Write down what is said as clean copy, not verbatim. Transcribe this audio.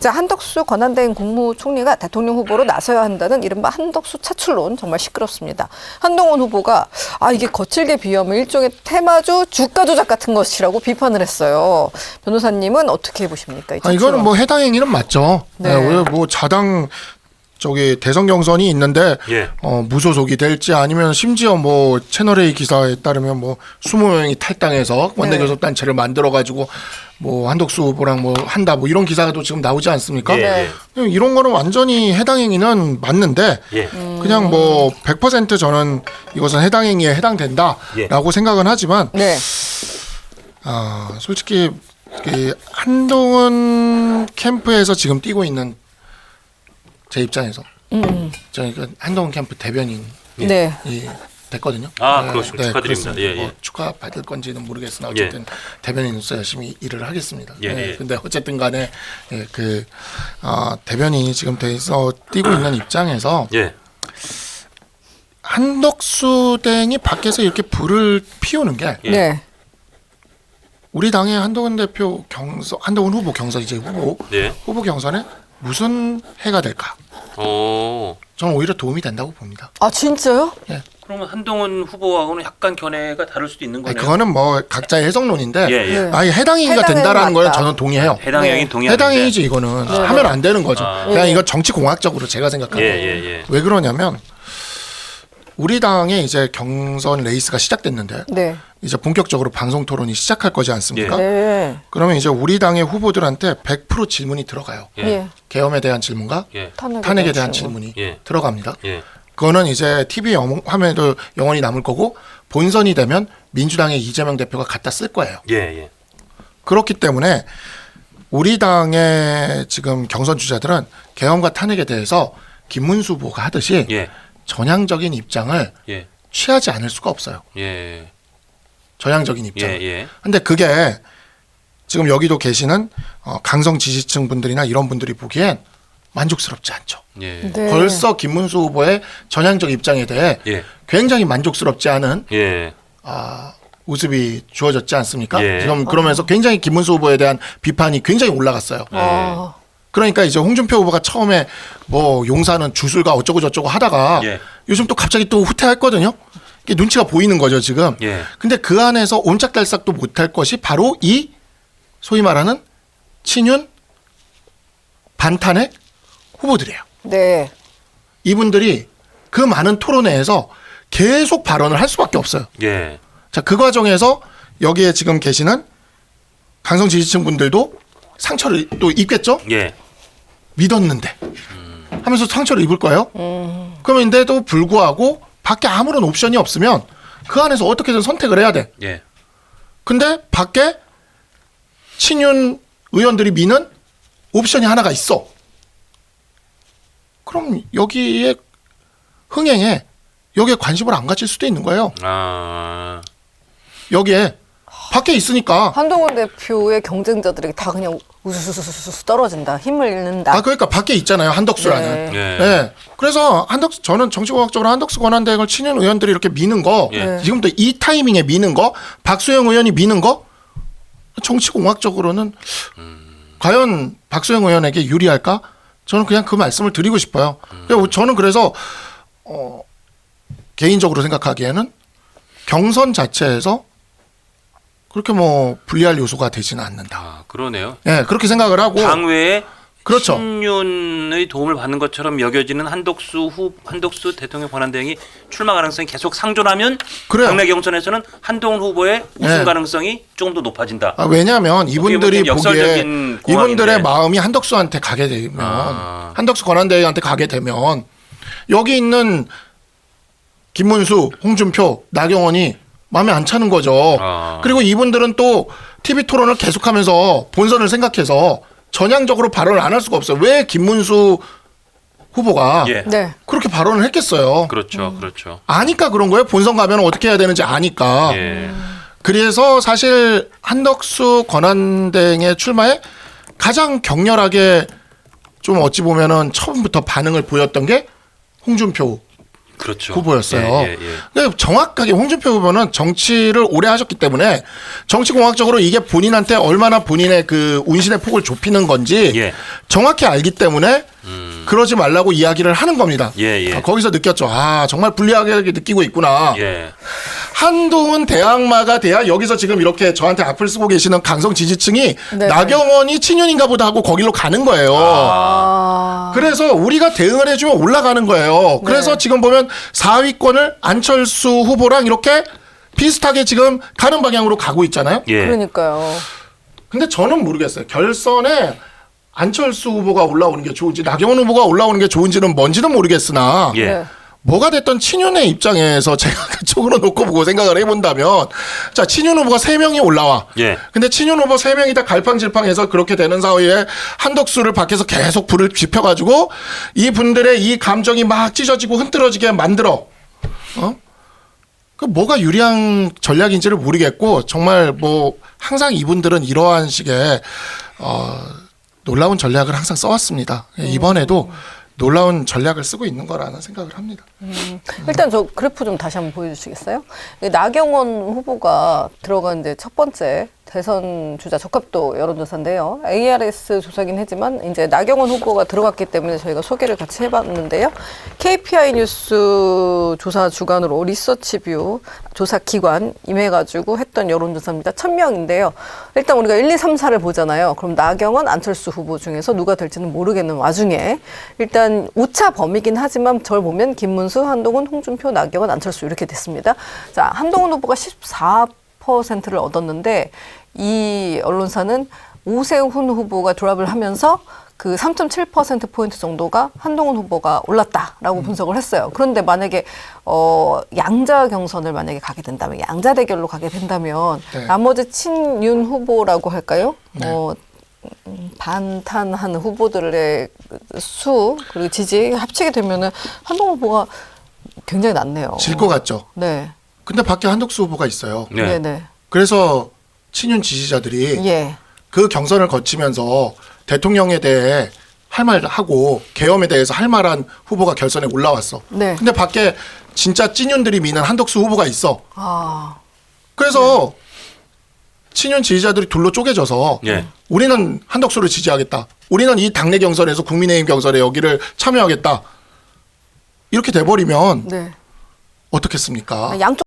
자, 한덕수 권한대행 국무총리가 대통령 후보로 나서야 한다는 이른바 한덕수 차출론 정말 시끄럽습니다. 한동훈 후보가 이게 거칠게 비유하면 일종의 테마주 주가 조작 같은 것이라고 비판을 했어요. 변호사님은 어떻게 보십니까? 이거는 뭐 해당 행위는 맞죠. 네. 왜 뭐 자당 저기 대선 경선이 있는데 무소속이 될지 아니면 심지어 뭐 채널A 기사에 따르면 뭐 20명이 탈당해서 원내교섭단체를 만들어 가지고 뭐 한덕수 후보랑 뭐 한다 뭐 이런 기사가 또 지금 나오지 않습니까? 이런 거는 완전히 해당 행위는 맞는데 그냥 뭐 100% 저는 이것은 해당 행위에 해당된다라고 생각은 하지만 솔직히 한동훈 캠프에서 지금 뛰고 있는 제 입장에서 저희가 한동훈 캠프 대변인이 됐거든요. 그렇습니다. 축하드립니다. 뭐 축하 받을 건지는 모르겠으나 어쨌든 대변인으로서 열심히 일을 하겠습니다. 근데 어쨌든 간에 대변인이 지금 돼서 뛰고 있는 입장에서 한덕수 땡이 밖에서 이렇게 불을 피우는 게 우리 당의 한동훈 대표 한동훈 후보 경선 이제 후보 경선에 무슨 해가 될까? 저는 오히려 도움이 된다고 봅니다. 진짜요? 그러면 한동훈 후보하고는 약간 견해가 다를 수도 있는 거네요. 그거는 뭐 각자의 해석론인데 해당 행위가 된다라는 걸 저는 동의해요. 해당 행위 동의하는데. 해당 행위지 이거는 하면 안 되는 거죠. 그냥 이건 정치 공학적으로 제가 생각합니다. 왜 그러냐면 우리 당의 이제 경선 레이스가 시작됐는데 이제 본격적으로 방송 토론이 시작할 거지 않습니까? 그러면 이제 우리 당의 후보들한테 100% 질문이 들어가요. 계엄에 대한 질문과 탄핵에 대한 질문이 들어갑니다. 그거는 이제 TV 화면에도 영원히 남을 거고 본선이 되면 민주당의 이재명 대표가 갖다 쓸 거예요. 그렇기 때문에 우리 당의 지금 경선 주자들은 계엄과 탄핵에 대해서 김문수 후보가 하듯이 전향적인 입장을 취하지 않을 수가 없어요. 전향적인 입장. 근데 그게 지금 여기도 계시는 강성 지지층 분들이나 이런 분들이 보기엔 만족스럽지 않죠. 벌써 김문수 후보의 전향적 입장에 대해 굉장히 만족스럽지 않은 모습이 주어졌지 않습니까? 지금 그러면서 굉장히 김문수 후보에 대한 비판이 굉장히 올라갔어요. 그러니까 이제 홍준표 후보가 처음에 뭐 용사는 주술가 어쩌고 저쩌고 하다가 요즘 또 갑자기 또 후퇴했거든요. 이게 눈치가 보이는 거죠 지금. 근데 그 안에서 옴짝달싹도 못할 것이 바로 이 소위 말하는 친윤 반탄핵 후보들이에요. 이분들이 그 많은 토론회에서 계속 발언을 할 수밖에 없어요. 자, 그 과정에서 여기에 지금 계시는 강성 지지층 분들도 상처를 또 입겠죠? 믿었는데 하면서 상처를 입을 거예요. 그런데도 불구하고 밖에 아무런 옵션이 없으면 그 안에서 어떻게든 선택을 해야 돼. 근데 밖에 친윤 의원들이 미는 옵션이 하나가 있어. 그럼 여기에 흥행에 여기에 관심을 안 가질 수도 있는 거예요. 여기에 밖에 있으니까 한동훈 대표의 경쟁자들이 다 그냥 우수수수수 떨어진다. 힘을 잃는다. 그러니까 밖에 있잖아요. 한덕수라는. 그래서 저는 정치공학적으로 한덕수 권한대행을 친윤 의원들이 이렇게 미는 거 지금도 이 타이밍에 미는 거 박수영 의원이 미는 거 정치공학적으로는 과연 박수영 의원에게 유리할까? 저는 그냥 그 말씀을 드리고 싶어요. 저는 그래서 개인적으로 생각하기에는 경선 자체에서 그렇게 뭐 불리할 요소가 되지는 않는다. 그러네요. 그렇게 생각을 하고 당외에 그렇죠. 친윤의 도움을 받는 것처럼 여겨지는 한덕수 대통령 권한대행이 출마 가능성이 계속 상존하면 당내 경선에서는 한동훈 후보의 우승 가능성이 조금 더 높아진다. 왜냐하면 이분들이 보기에 이분들의 마음이 한덕수한테 가게 되면 한덕수 권한대행한테 가게 되면 여기 있는 김문수, 홍준표, 나경원이 마음에 안 차는 거죠. 그리고 이분들은 또 TV 토론을 계속하면서 본선을 생각해서 전향적으로 발언을 안 할 수가 없어요. 왜 김문수 후보가 그렇게 발언을 했겠어요. 그렇죠. 아니까 그런 거예요. 본선 가면 어떻게 해야 되는지 아니까. 그래서 사실 한덕수 권한대행의 출마에 가장 격렬하게 좀 어찌 보면은 처음부터 반응을 보였던 게 홍준표 그렇죠. 후보였어요. 예. 근데 정확하게 홍준표 후보는 정치를 오래 하셨기 때문에 정치공학적으로 이게 본인한테 얼마나 본인의 그 운신의 폭을 좁히는 건지 정확히 알기 때문에 그러지 말라고 이야기를 하는 겁니다. 거기서 느꼈죠. 아, 정말 불리하게 느끼고 있구나. 한동훈 대항마가 돼야 여기서 지금 이렇게 저한테 악플 쓰고 계시는 강성 지지층이 나경원이 친윤인가 보다 하고 거기로 가는 거예요. 그래서 우리가 대응을 해주면 올라가는 거예요. 그래서 지금 보면 4위권을 안철수 후보랑 이렇게 비슷하게 지금 가는 방향으로 가고 있잖아요. 그러니까요. 근데 저는 모르겠어요. 결선에 안철수 후보가 올라오는 게 좋은지 나경원 후보가 올라오는 게 좋은지는 뭔지는 모르겠으나 뭐가 됐던 친윤의 입장에서 제가 그쪽으로 놓고 보고 생각을 해본다면 자, 친윤 후보가 3명이 올라와. 근데 친윤 후보 3명이 다 갈팡질팡해서 그렇게 되는 사이에 한덕수를 밖에서 계속 불을 지펴가지고 이분들의 이 감정이 막 찢어지고 흔들어지게 만들어. 그 뭐가 유리한 전략인지를 모르겠고 정말 뭐 항상 이분들은 이러한 식의 놀라운 전략을 항상 써왔습니다. 이번에도 놀라운 전략을 쓰고 있는 거라는 생각을 합니다. 일단 저 그래프 좀 다시 한번 보여주시겠어요? 나경원 후보가 들어간 이제 첫 번째 대선 주자 적합도 여론조사인데요. ARS 조사긴 하지만 이제 나경원 후보가 들어갔기 때문에 저희가 소개를 같이 해봤는데요. KPI 뉴스 조사 주관으로 리서치뷰 조사 기관 임해가지고 했던 여론조사입니다. 1000명인데요. 일단 우리가 1, 2, 3, 4를 보잖아요. 그럼 나경원, 안철수 후보 중에서 누가 될지는 모르겠는 와중에 일단 오차 범위긴 하지만 저를 보면 김문수, 한동훈, 홍준표, 나경원, 안철수 이렇게 됐습니다. 자, 한동훈 후보가 14%를 얻었는데 이 언론사는 오세훈 후보가 드랍을 하면서 그 3.7%포인트 정도가 한동훈 후보가 올랐다라고 분석을 했어요. 그런데 만약에 양자 경선을 만약에 가게 된다면 양자 대결로 가게 된다면 나머지 친윤 후보라고 할까요? 반탄한 후보들의 수 그리고 지지 합치게 되면은 한동훈 후보가 굉장히 낮네요. 질 것 같죠. 네. 근데 밖에 한덕수 후보가 있어요. 네. 그래서 친윤 지지자들이 그 경선을 거치면서 대통령에 대해 할 말 하고 계엄에 대해서 할 말한 후보가 결선에 올라왔어. 근데 밖에 진짜 찐윤들이 미는 한덕수 후보가 있어. 그래서 친윤 지지자들이 둘로 쪼개져서 우리는 한덕수를 지지하겠다. 우리는 이 당내 경선에서 국민의힘 경선에 여기를 참여하겠다. 이렇게 돼버리면 어떻겠습니까? 양쪽